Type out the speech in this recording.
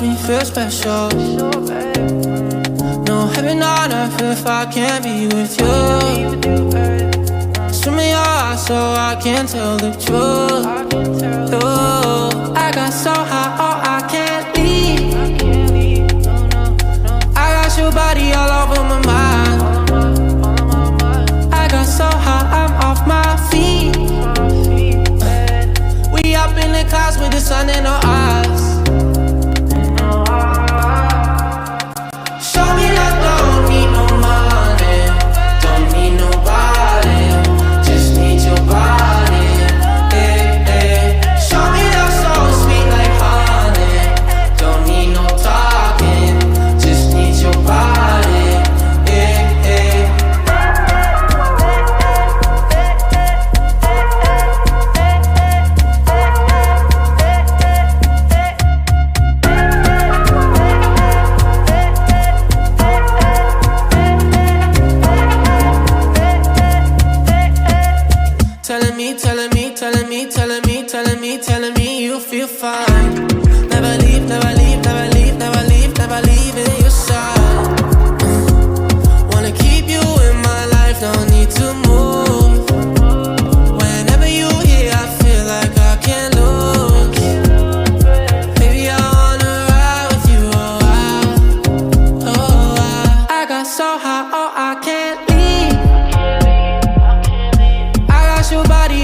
me feel special. No heaven on earth if I can't be with you. Swim in your eyes so I can tell the truth. Ooh, I got so high, oh, I can't leave. I got your body all over my mind. I got so high, I'm off my feet. We up in the clouds with the sun in our eyes. Show me that don't need no money, don't need nobody, just need your body. Eh, eh. Show me that so sweet like honey, don't need no talking, just need your body. Eh, eh. Telling me you feel fine. Never leave, never leave, never leave, never leave, never leaving your side. Wanna keep you in my life, no need to move. Whenever you here, I feel like I can't lose. Baby, I wanna ride with you, I got so high, oh, I can't leave. I got your body